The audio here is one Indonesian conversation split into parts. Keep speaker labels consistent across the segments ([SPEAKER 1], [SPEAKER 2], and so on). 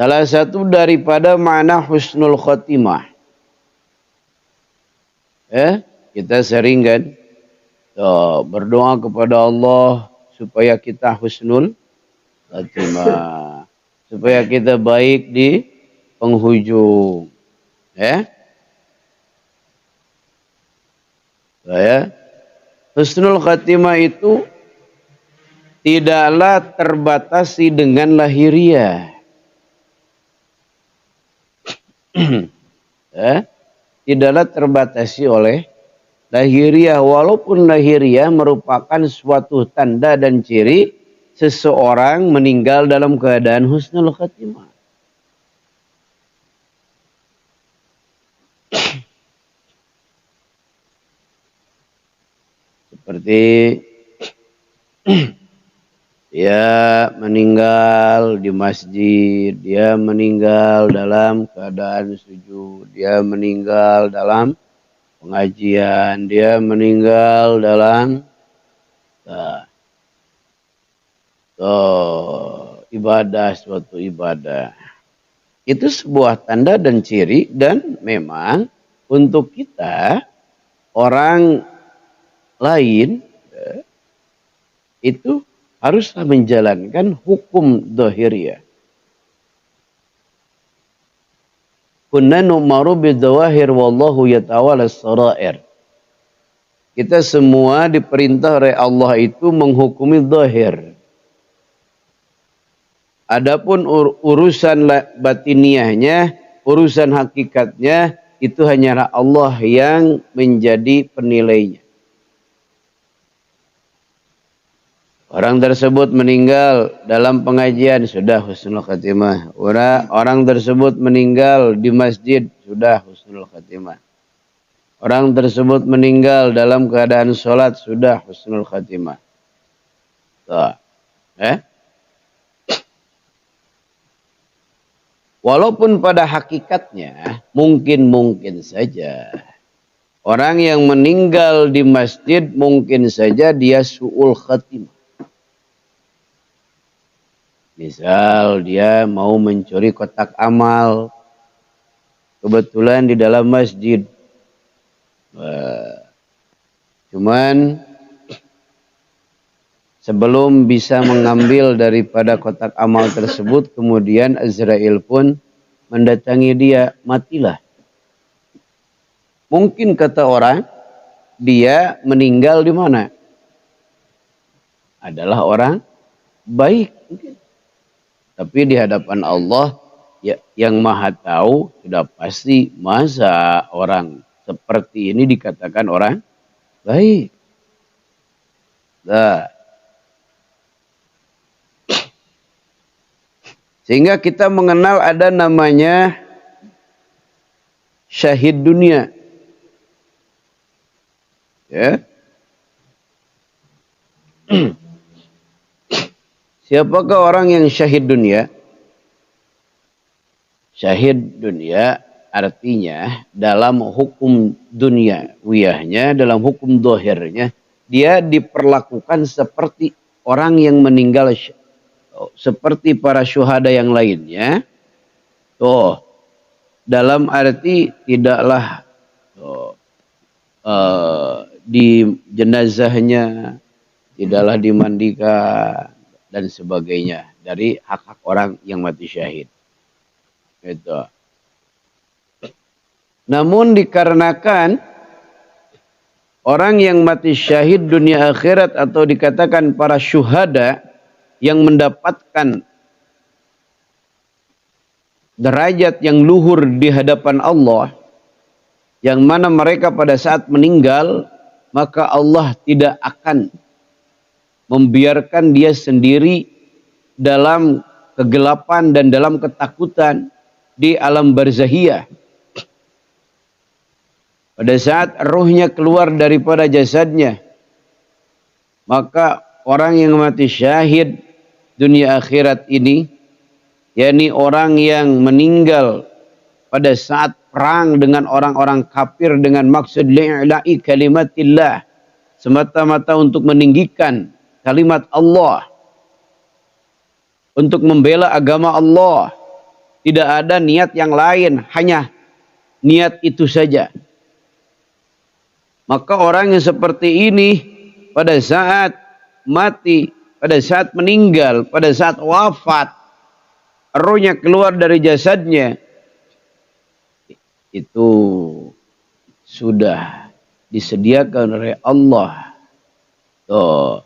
[SPEAKER 1] Salah satu daripada makna husnul khotimah. Kita sering kan berdoa kepada Allah supaya kita husnul khotimah. Supaya kita baik di penghujung. Husnul khotimah itu tidaklah terbatasi dengan lahiriah. Tidaklah terbatasi oleh lahiriah, walaupun lahiriah merupakan suatu tanda dan ciri seseorang meninggal dalam keadaan husnul khotimah. Seperti dia meninggal di masjid, dia meninggal dalam keadaan sujud, dia meninggal dalam pengajian, dia meninggal dalam ibadah, suatu ibadah. Itu sebuah tanda dan ciri, dan memang untuk kita orang lain itu haruslah menjalankan hukum dhahiriyah. Kunna nu'maru bidhawahir wallahu yatawala sarair. Kita semua diperintah oleh Allah itu menghukumi zahir. Adapun urusan batiniahnya, urusan hakikatnya, itu hanyalah Allah yang menjadi penilainya. Orang tersebut meninggal dalam pengajian, sudah husnul khatimah. Orang tersebut meninggal di masjid, sudah husnul khatimah. Orang tersebut meninggal dalam keadaan sholat, sudah husnul khatimah. Walaupun pada hakikatnya mungkin saja orang yang meninggal di masjid mungkin saja dia su'ul khatimah. Misal dia mau mencuri kotak amal, kebetulan di dalam masjid. Cuman sebelum bisa mengambil daripada kotak amal tersebut, kemudian Azrail pun mendatangi dia, matilah. Mungkin kata orang, dia meninggal di mana? Adalah orang baik mungkin. Tapi di hadapan Allah yang maha tahu sudah pasti, masa orang seperti ini dikatakan orang baik. Sehingga kita mengenal ada namanya syahid dunia. Siapakah orang yang syahid dunia? Syahid dunia artinya dalam hukum duniawiyahnya, dalam hukum dohirnya, dia diperlakukan seperti orang yang meninggal, seperti para syuhada yang lainnya. Dalam arti tidaklah di jenazahnya tidaklah dimandikan dan sebagainya dari hak-hak orang yang mati syahid. Itu. Namun dikarenakan orang yang mati syahid dunia akhirat atau dikatakan para syuhada yang mendapatkan derajat yang luhur di hadapan Allah, yang mana mereka pada saat meninggal, maka Allah tidak akan membiarkan dia sendiri dalam kegelapan dan dalam ketakutan di alam barzahiyah. Pada saat ruhnya keluar daripada jasadnya, maka orang yang mati syahid dunia akhirat ini, yakni orang yang meninggal pada saat perang dengan orang-orang kafir dengan maksud li'la'i kalimatillah, semata-mata untuk meninggikan kalimat Allah, untuk membela agama Allah, Tidak ada niat yang lain, hanya niat itu saja. Maka orang yang seperti ini pada saat mati, pada saat meninggal, pada saat wafat, rohnya keluar dari jasadnya, itu sudah disediakan oleh Allah tuh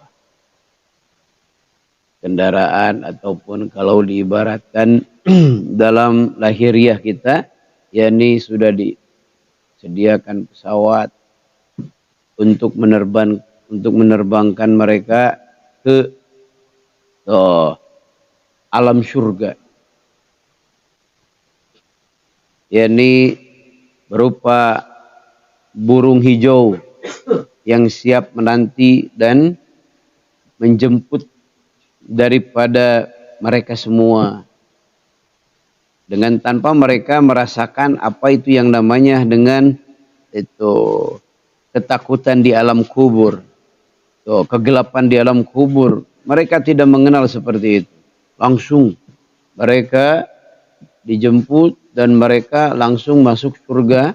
[SPEAKER 1] kendaraan, ataupun kalau diibaratkan dalam lahiriah kita, yakni sudah disediakan pesawat untuk menerbangkan mereka ke alam surga, yakni berupa burung hijau yang siap menanti dan menjemput daripada mereka semua, dengan tanpa mereka merasakan apa itu yang namanya dengan itu ketakutan di alam kubur, kegelapan di alam kubur. Mereka tidak mengenal seperti itu. Langsung mereka dijemput dan mereka langsung masuk surga.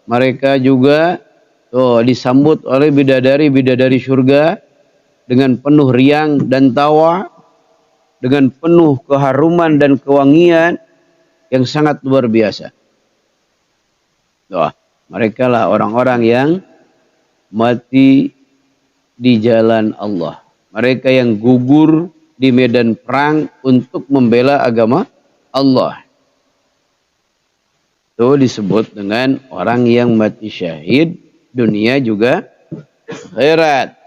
[SPEAKER 1] Mereka juga disambut oleh bidadari-bidadari surga dengan penuh riang dan tawa, dengan penuh keharuman dan kewangian yang sangat luar biasa. Mereka lah orang-orang yang mati di jalan Allah. Mereka yang gugur di medan perang untuk membela agama Allah. Itu disebut dengan orang yang mati syahid, dunia juga akhirat.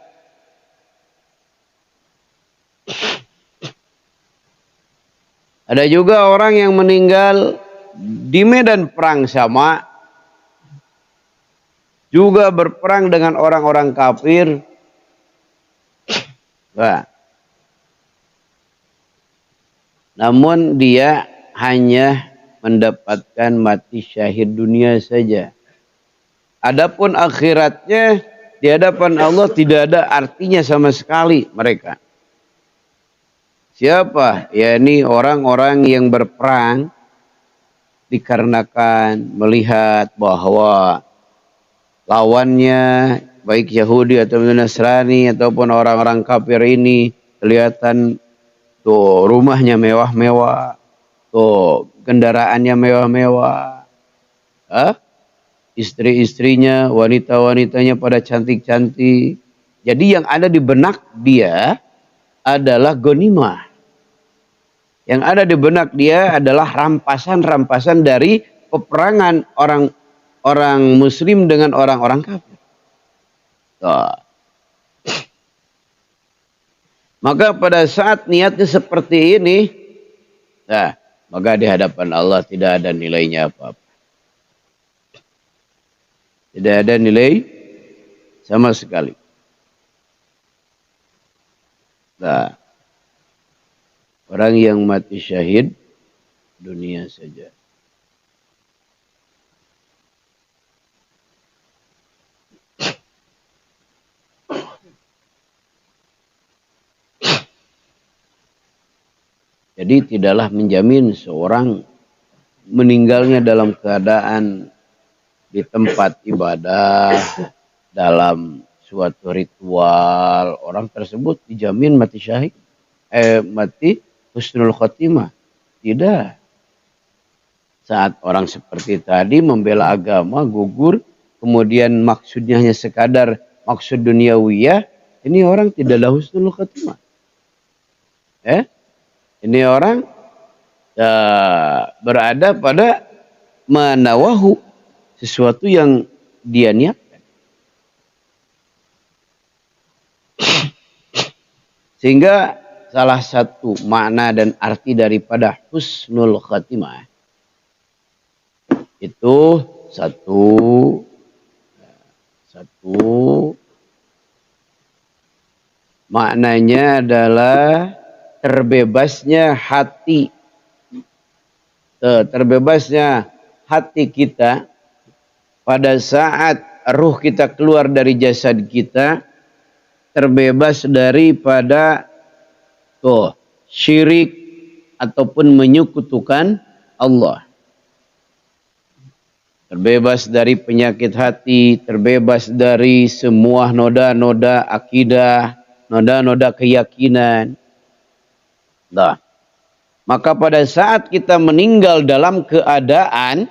[SPEAKER 1] Ada juga orang yang meninggal di medan perang sama, juga berperang dengan orang-orang kafir. Namun dia hanya mendapatkan mati syahid dunia saja. Adapun akhiratnya di hadapan Allah tidak ada artinya sama sekali mereka. Siapa? Ya, ini orang-orang yang berperang dikarenakan melihat bahwa lawannya baik Yahudi atau Nasrani ataupun orang-orang kafir ini kelihatan tuh rumahnya mewah-mewah, tuh kendaraannya mewah-mewah, istri-istrinya, wanita-wanitanya pada cantik-cantik. Jadi yang ada di benak dia adalah ghanimah. Yang ada di benak dia adalah rampasan-rampasan dari peperangan orang muslim dengan orang-orang kafir. Maka pada saat niatnya seperti ini, maka di hadapan Allah tidak ada nilainya apa-apa. Tidak ada nilai sama sekali. Orang yang mati syahid dunia saja. Jadi tidaklah menjamin seorang meninggalnya dalam keadaan di tempat ibadah, dalam suatu ritual, orang tersebut dijamin mati syahid, mati husnul khotimah. Tidak. Saat orang seperti tadi membela agama, gugur, kemudian maksudnya hanya sekadar maksud duniawiyah, ini orang tidaklah husnul khotimah. Ini orang berada pada manawahu, sesuatu yang dia niatkan. Sehingga salah satu makna dan arti daripada husnul khatimah itu satu maknanya adalah terbebasnya hati, kita pada saat ruh kita keluar dari jasad kita, terbebas daripada syirik, ataupun menyekutukan Allah. Terbebas dari penyakit hati, terbebas dari semua noda-noda akidah, noda-noda keyakinan. Nah, maka pada saat kita meninggal dalam keadaan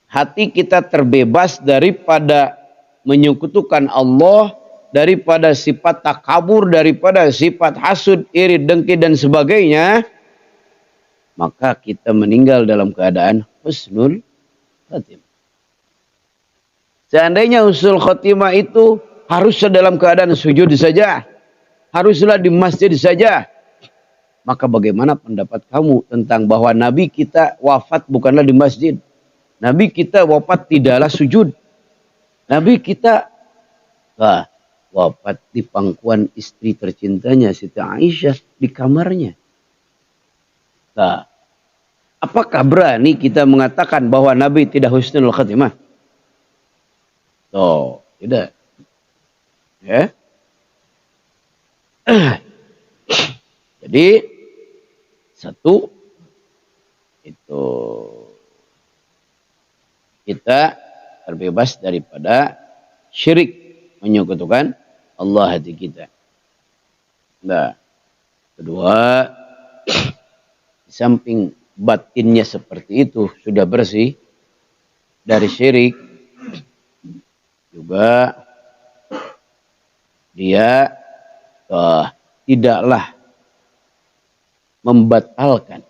[SPEAKER 1] hati kita terbebas daripada menyekutukan Allah, daripada sifat takabur, daripada sifat hasud, iri, dengki dan sebagainya, maka kita meninggal dalam keadaan husnul khatimah. Seandainya husnul khatimah itu haruslah dalam keadaan sujud saja, haruslah di masjid saja, maka bagaimana pendapat kamu tentang bahwa Nabi kita wafat bukanlah di masjid? Nabi kita wafat tidaklah sujud. Nabi kita wafat di pangkuan istri tercintanya Siti Aisyah di kamarnya. Nah, apakah berani kita mengatakan bahwa Nabi tidak husnul khatimah? Tidak. Ya. Jadi satu itu kita terbebas daripada syirik, menyekutukan Allah hati kita. Nah, kedua, di samping batinnya seperti itu sudah bersih dari syirik, juga dia tidaklah membatalkan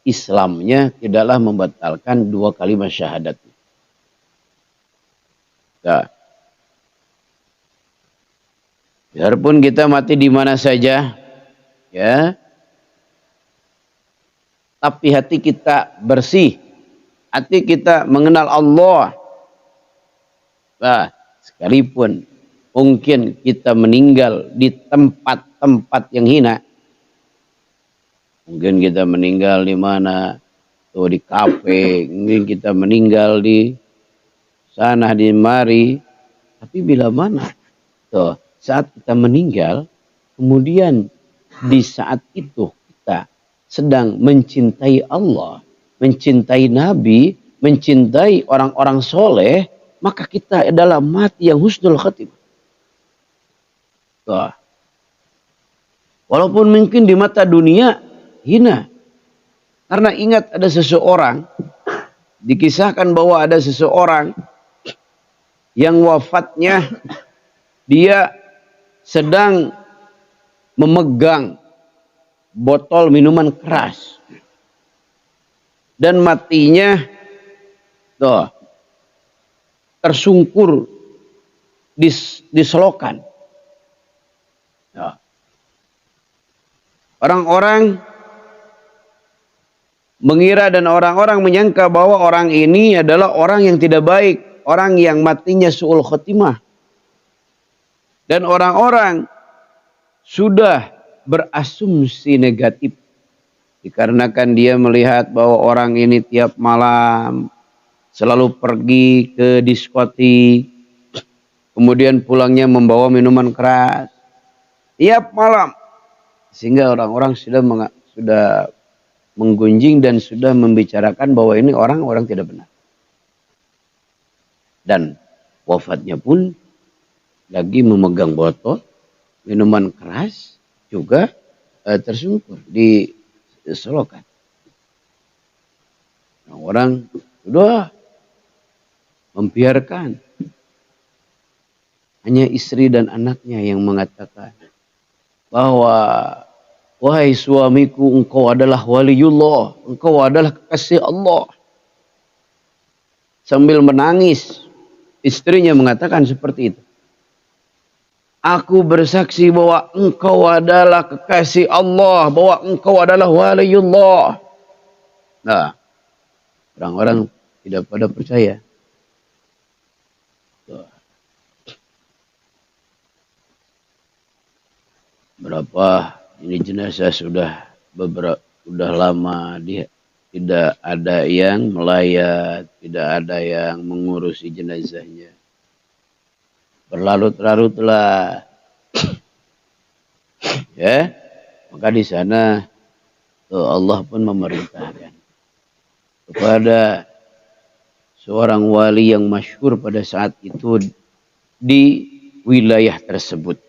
[SPEAKER 1] Islamnya, tidaklah membatalkan dua kalimat syahadat. Nah, biarpun kita mati di mana saja, ya, tapi hati kita bersih, hati kita mengenal Allah. Nah, sekalipun mungkin kita meninggal di tempat-tempat yang hina, mungkin kita meninggal di mana? Tuh di kafe, mungkin kita meninggal di sana di mari, tapi bila mana? Tuh, saat kita meninggal, kemudian di saat itu kita sedang mencintai Allah, mencintai Nabi, mencintai orang-orang soleh, maka kita adalah mati yang husnul khatimah. Tuh. Walaupun mungkin di mata dunia hina. Karena ingat ada seseorang, dikisahkan bahwa ada seseorang yang wafatnya dia sedang memegang botol minuman keras. Dan matinya tersungkur di selokan. Orang-orang mengira dan orang-orang menyangka bahwa orang ini adalah orang yang tidak baik, orang yang matinya su'ul khotimah. Dan orang-orang sudah berasumsi negatif. Dikarenakan dia melihat bahwa orang ini tiap malam selalu pergi ke diskotik, kemudian pulangnya membawa minuman keras tiap malam, sehingga orang-orang sudah menggunjing dan sudah membicarakan bahwa ini orang tidak benar. Dan wafatnya pun lagi memegang botol minuman keras juga tersungkur di selokan. Orang sudah membiarkan. Hanya istri dan anaknya yang mengatakan bahwa wahai suamiku, engkau adalah waliullah, engkau adalah kekasih Allah. Sambil menangis, istrinya mengatakan seperti itu. Aku bersaksi bahwa engkau adalah kekasih Allah, bahwa engkau adalah waliullah. Nah, orang-orang tidak pada percaya. Berapa ini jenazah sudah lama dia tidak ada yang melayat, tidak ada yang mengurusi jenazahnya. Berlarut-larutlah, ya, Maka di sana Allah pun memerintahkan kepada seorang wali yang masyhur pada saat itu di wilayah tersebut,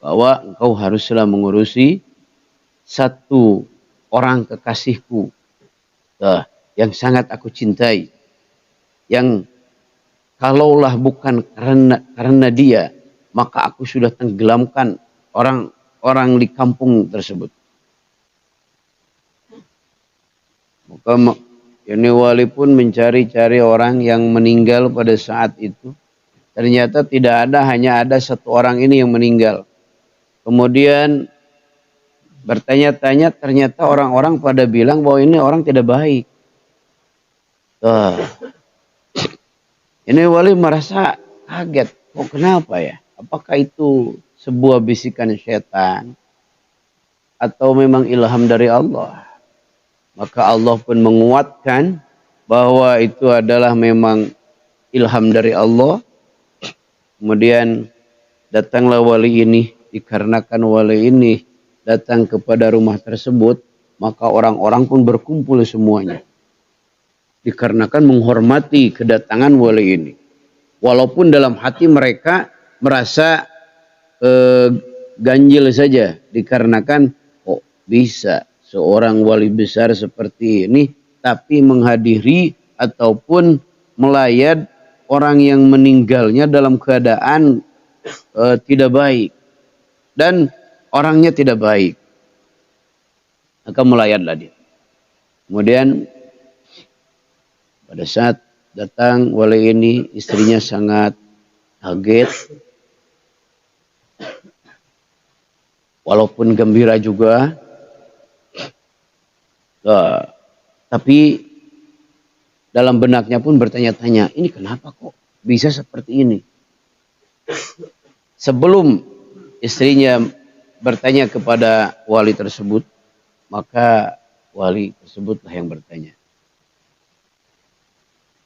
[SPEAKER 1] bahwa engkau haruslah mengurusi satu orang kekasihku yang sangat aku cintai, yang kalaulah bukan karena dia, maka aku sudah tenggelamkan orang-orang di kampung tersebut. Maka ini wali pun mencari-cari orang yang meninggal pada saat itu. Ternyata tidak ada, hanya ada satu orang ini yang meninggal. Kemudian bertanya-tanya, ternyata orang-orang pada bilang bahwa ini orang tidak baik. Ini wali merasa kaget. Oh, kenapa ya? Apakah itu sebuah bisikan setan atau memang ilham dari Allah? Maka Allah pun menguatkan bahwa itu adalah memang ilham dari Allah. Kemudian datanglah wali ini, dikarenakan wali ini datang kepada rumah tersebut, maka orang-orang pun berkumpul semuanya. Dikarenakan menghormati kedatangan wali ini. Walaupun dalam hati mereka merasa ganjil saja, dikarenakan kok bisa seorang wali besar seperti ini tapi menghadiri ataupun melayat orang yang meninggalnya dalam keadaan tidak baik dan orangnya tidak baik. Maka melayatlah dia. Kemudian pada saat datang wali ini, istrinya sangat kaget, walaupun gembira juga. Tapi dalam benaknya pun bertanya-tanya, ini kenapa kok bisa seperti ini? Sebelum istrinya bertanya kepada wali tersebut, maka wali tersebutlah yang bertanya.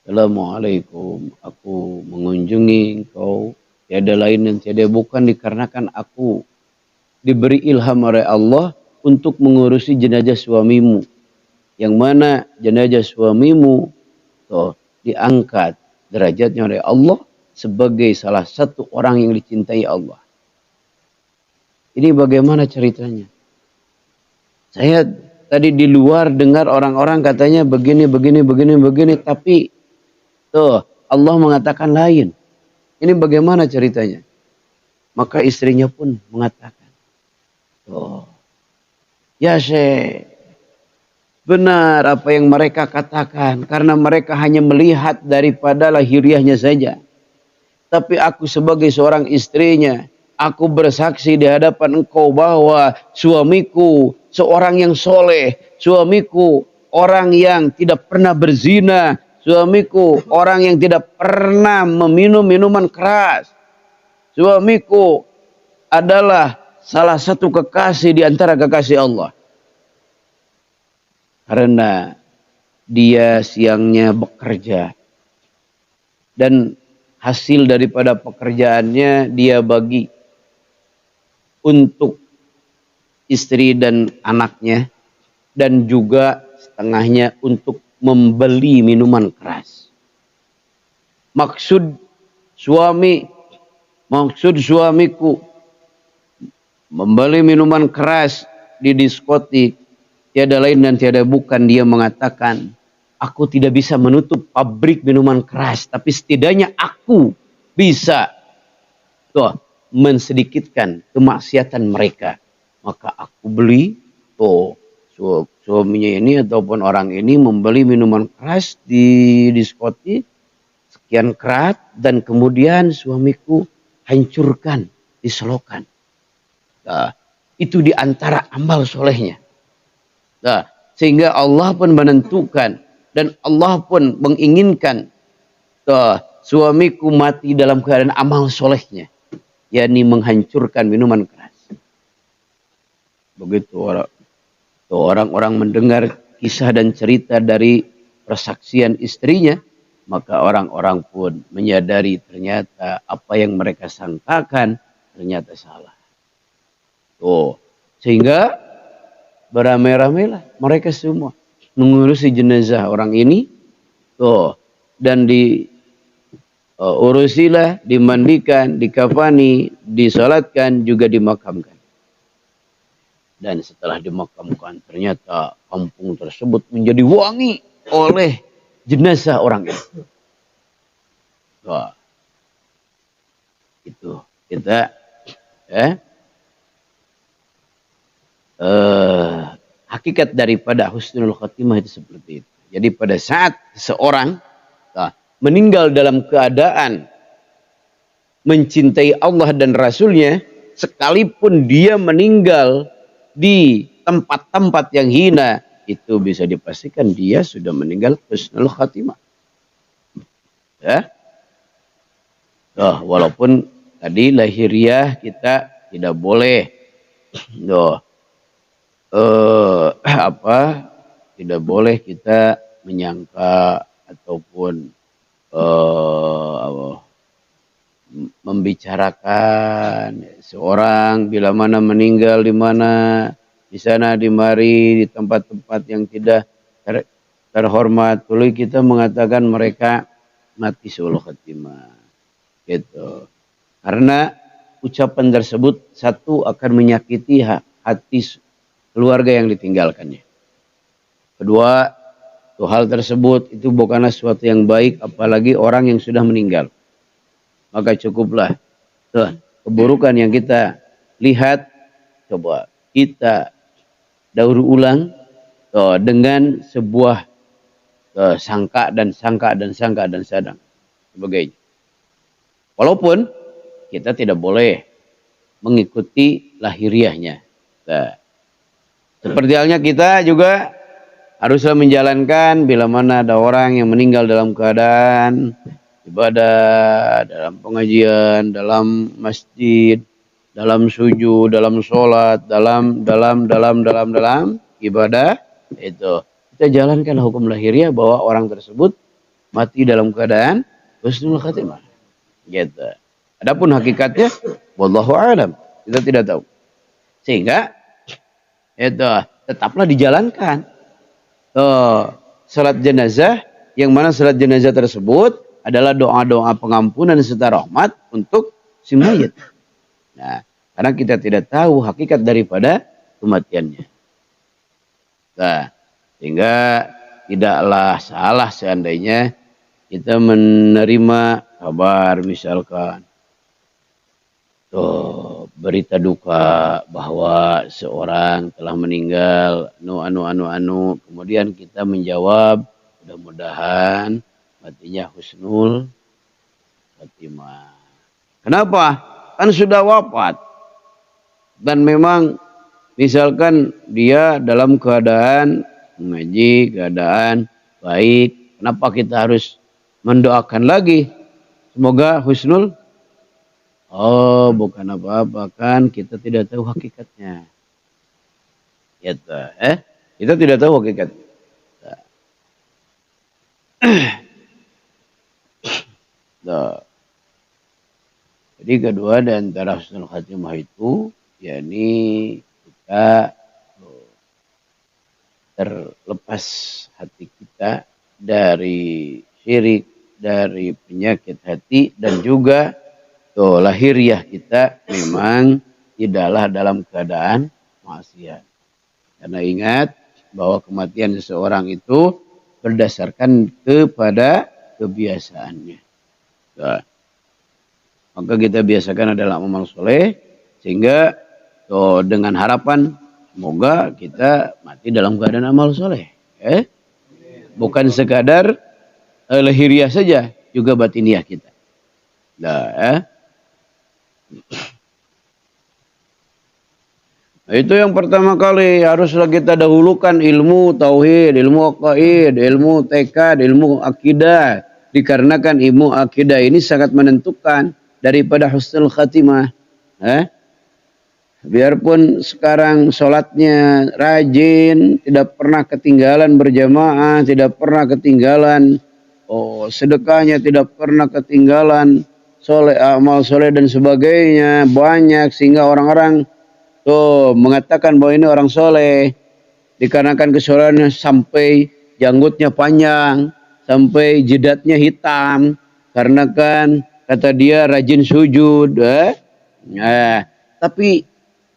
[SPEAKER 1] Assalamualaikum, aku mengunjungi engkau tiada lain dan tiada bukan dikarenakan aku diberi ilham oleh Allah untuk mengurusi jenazah suamimu, yang mana jenazah suamimu diangkat derajatnya oleh Allah sebagai salah satu orang yang dicintai Allah. Ini bagaimana ceritanya? Saya tadi di luar dengar orang-orang katanya begini, tapi Allah mengatakan lain. Ini bagaimana ceritanya? Maka istrinya pun mengatakan, ya Syekh, benar apa yang mereka katakan, karena mereka hanya melihat daripada lahiriahnya saja. Tapi aku sebagai seorang istrinya, aku bersaksi di hadapan engkau bahwa suamiku seorang yang soleh, suamiku orang yang tidak pernah berzina, suamiku orang yang tidak pernah meminum minuman keras, suamiku adalah salah satu kekasih di antara kekasih Allah. Karena dia siangnya bekerja dan hasil daripada pekerjaannya dia bagi untuk istri dan anaknya, dan juga setengahnya untuk membeli minuman keras. Maksud suamiku membeli minuman keras di diskotik tiada lain dan tiada bukan dia mengatakan, aku tidak bisa menutup pabrik minuman keras, tapi setidaknya aku bisa mensedikitkan kemaksiatan mereka. Maka aku beli, suaminya ini ataupun orang ini membeli minuman keras di diskotik sekian kerat, dan kemudian suamiku hancurkan, diselokan. Itu di antara amal solehnya. Sehingga Allah pun menentukan dan Allah pun menginginkan suamiku mati dalam keadaan amal solehnya, yakni menghancurkan minuman keras. Begitu orang-orang mendengar kisah dan cerita dari persaksian istrinya, maka orang-orang pun menyadari ternyata apa yang mereka sangkakan ternyata salah. Sehingga beramai-ramailah mereka semua mengurusi jenazah orang ini tuh, dan urusilah, dimandikan, dikafani, disolatkan, juga dimakamkan. Dan setelah dimakamkan, ternyata kampung tersebut menjadi wangi oleh jenazah orang itu. Wah, itu kita hakikat daripada husnul khatimah itu seperti itu. Jadi pada saat seorang meninggal dalam keadaan mencintai Allah dan Rasulnya, sekalipun dia meninggal di tempat-tempat yang hina, itu bisa dipastikan dia sudah meninggal husnul khatimah. Ya. Walaupun tadi lahiriah kita tidak boleh tidak boleh kita menyangka ataupun membicarakan seorang bila mana meninggal di mana, di sana, di mari, di tempat-tempat yang tidak terhormat, lalu kita mengatakan mereka mati sulul khatimah, gitu. Karena ucapan tersebut satu akan menyakiti hati keluarga yang ditinggalkannya. Kedua, hal tersebut itu bukanlah sesuatu yang baik, apalagi orang yang sudah meninggal. Maka cukuplah keburukan yang kita lihat, coba kita daur ulang dengan sebuah sangka dan sadang sebagainya. Walaupun kita tidak boleh mengikuti lahiriahnya. Seperti halnya kita juga haruslah menjalankan bila mana ada orang yang meninggal dalam keadaan ibadah, dalam pengajian, dalam masjid, dalam sujud, dalam sholat, dalam ibadah, itu kita jalankan hukum lahiriah bahwa orang tersebut mati dalam keadaan husnul khatimah. Gitu. Adapun hakikatnya, wallahu a'lam, kita tidak tahu. Sehingga itu tetaplah dijalankan salat jenazah, yang mana salat jenazah tersebut adalah doa-doa pengampunan serta rahmat untuk si mayit. Nah, karena kita tidak tahu hakikat daripada kematiannya. Nah, sehingga tidaklah salah seandainya kita menerima kabar misalkan berita duka bahwa seorang telah meninggal, kemudian kita menjawab mudah-mudahan matinya husnul khatimah. Kenapa? Kan sudah wafat. Dan memang misalkan dia dalam keadaan mengaji, keadaan baik, kenapa kita harus mendoakan lagi semoga husnul? Bukan apa-apa, kan kita tidak tahu hakikatnya. Kita tidak tahu hakikatnya. Jadi kedua di antara husnul khatimah itu, yakni kita terlepas hati kita dari syirik, dari penyakit hati, dan juga lahiriah kita memang tidaklah dalam keadaan maksiat. Karena ingat bahwa kematian seseorang itu berdasarkan kepada kebiasaannya. Maka kita biasakan adalah amal soleh, sehingga dengan harapan semoga kita mati dalam keadaan amal soleh. Bukan sekadar lahiriah saja, juga batiniah kita. Nah, itu yang pertama kali haruslah kita dahulukan ilmu tauhid, ilmu aqaid, ilmu tekad, ilmu akidah. Dikarenakan ilmu akidah ini sangat menentukan daripada husnul khatimah. Biarpun sekarang sholatnya rajin, tidak pernah ketinggalan berjamaah, tidak pernah ketinggalan sedekahnya, tidak pernah ketinggalan amal soleh dan sebagainya banyak, sehingga orang-orang mengatakan bahwa ini orang soleh. dikarenakan kesolehannya sampai janggutnya panjang, sampai jidatnya hitam, karena kan kata dia rajin sujud. Nah, tapi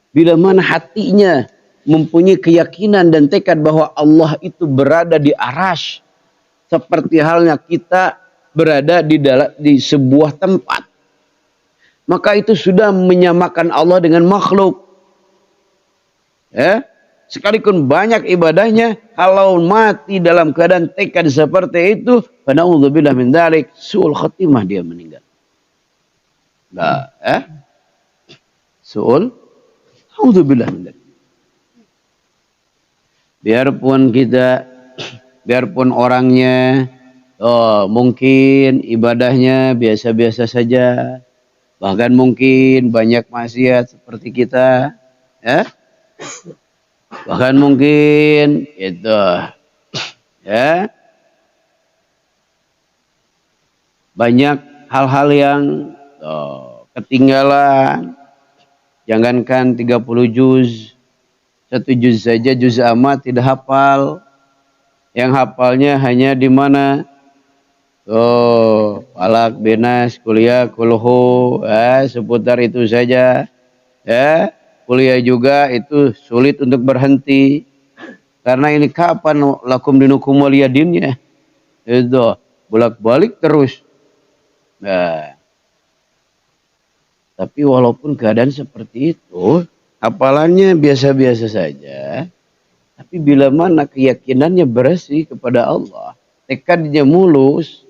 [SPEAKER 1] bila mana hatinya mempunyai keyakinan dan tekad bahwa Allah itu berada di arasy, seperti halnya kita berada di sebuah tempat, maka itu sudah menyamakan Allah dengan makhluk. Sekalipun banyak ibadahnya, kalau mati dalam keadaan tekad seperti itu, fana'udzubillah min dzalik, su'ul khatimah, dia meninggal. Nah, su'ul, a'udzubillah min dzalik. Biarpun orangnya mungkin ibadahnya biasa-biasa saja, bahkan mungkin banyak maksiat seperti kita, bahkan mungkin itu banyak hal-hal yang ketinggalan. Jangankan 30 juz, 1 juz saja, juz amma tidak hafal. Yang hafalnya hanya di mana? Falak, Benas, kuliah, kulhu, seputar itu saja. Kuliah juga itu sulit untuk berhenti. Karena ini kapan lakum dinukum waliyadinnya? Itu bolak-balik terus. Nah, tapi walaupun keadaan seperti itu, hafalannya biasa-biasa saja. Tapi bila mana keyakinannya bersih kepada Allah, tekadnya mulus,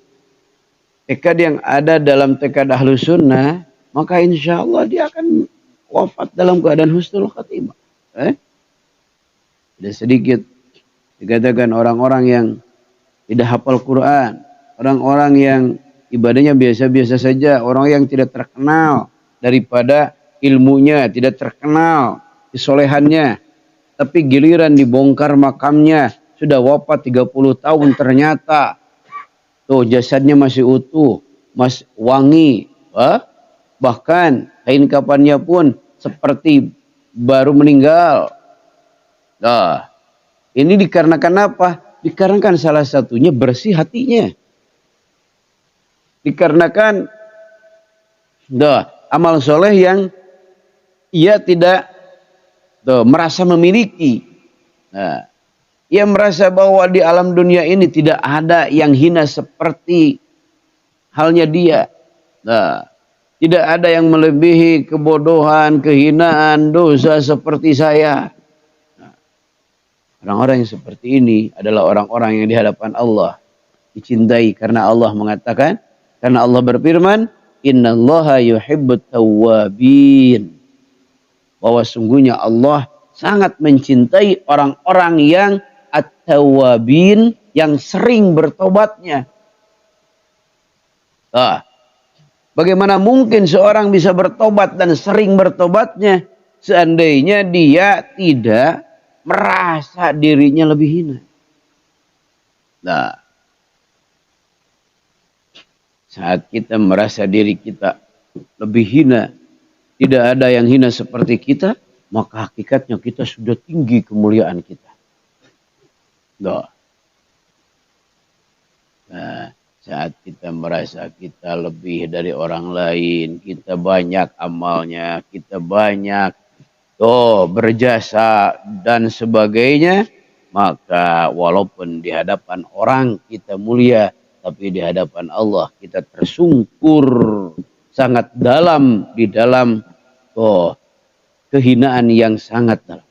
[SPEAKER 1] tekad yang ada dalam tekad ahlu sunnah, maka insya Allah dia akan wafat dalam keadaan husnul khatimah. Ada sedikit dikatakan orang-orang yang tidak hafal Quran, orang-orang yang ibadahnya biasa-biasa saja, orang yang tidak terkenal daripada ilmunya, tidak terkenal kesolehannya, tapi giliran dibongkar makamnya sudah wafat 30 tahun, ternyata tuh jasadnya masih utuh, masih wangi, bahkan kain kafannya pun seperti baru meninggal. Nah, ini dikarenakan apa? Dikarenakan salah satunya bersih hatinya. Dikarenakan amal soleh yang ia tidak merasa memiliki. Nah, ia merasa bahwa di alam dunia ini tidak ada yang hina seperti halnya dia. Nah, tidak ada yang melebihi kebodohan, kehinaan, dosa seperti saya. Nah, orang-orang yang seperti ini adalah orang-orang yang di hadapan Allah dicintai, karena Allah mengatakan, karena Allah berfirman, innallaha yuhibbut tawwabin, bahwa sungguhnya Allah sangat mencintai orang-orang yang at-tawwabin, yang sering bertobatnya. Bagaimana mungkin seorang bisa bertobat dan sering bertobatnya seandainya dia tidak merasa dirinya lebih hina? Nah, saat kita merasa diri kita lebih hina, tidak ada yang hina seperti kita, maka hakikatnya kita sudah tinggi kemuliaan kita. Nah, saat kita merasa kita lebih dari orang lain, kita banyak amalnya, kita banyak berjasa dan sebagainya, maka walaupun di hadapan orang kita mulia, tapi di hadapan Allah kita tersungkur sangat dalam, di dalam kehinaan yang sangat dalam.